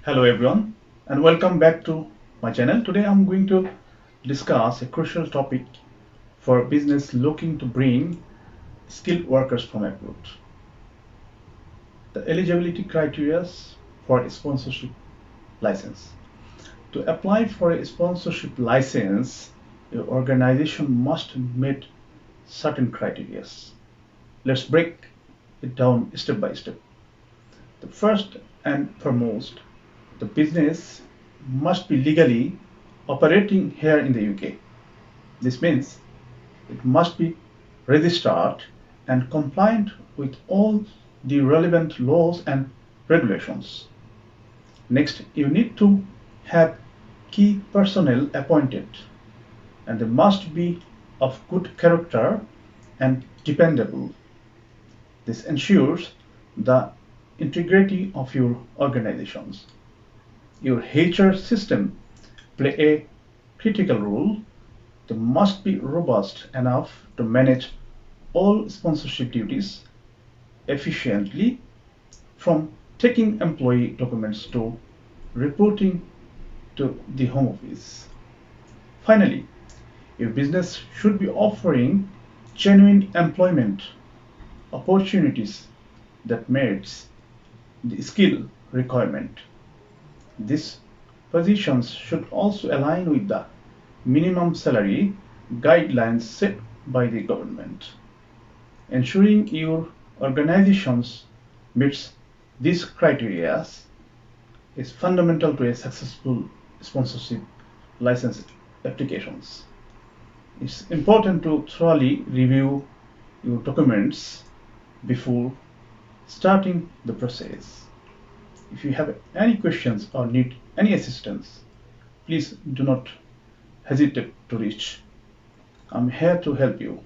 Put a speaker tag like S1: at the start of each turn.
S1: Hello everyone and welcome back to my channel. Today I'm going to discuss a crucial topic for business looking to bring skilled workers from abroad. The eligibility criteria for a sponsorship license. To apply for a sponsorship license, your organization must meet certain criteria. Let's break it down step by step. The first and foremost, the business must be legally operating here in the UK. This means it must be registered and compliant with all the relevant laws and regulations. Next, you need to have key personnel appointed, and they must be of good character and dependable. This ensures the integrity of your organizations. Your HR system play a critical role. They must be robust enough to manage all sponsorship duties efficiently, from taking employee documents to reporting to the home office. Finally, your business should be offering genuine employment opportunities that meets the skill requirement. These positions should also align with the minimum salary guidelines set by the government. Ensuring your organizations meets these criteria is fundamental to a successful sponsorship license applications. It's important to thoroughly review your documents before starting the process. If you have any questions or need any assistance, please do not hesitate to reach. I'm here to help you.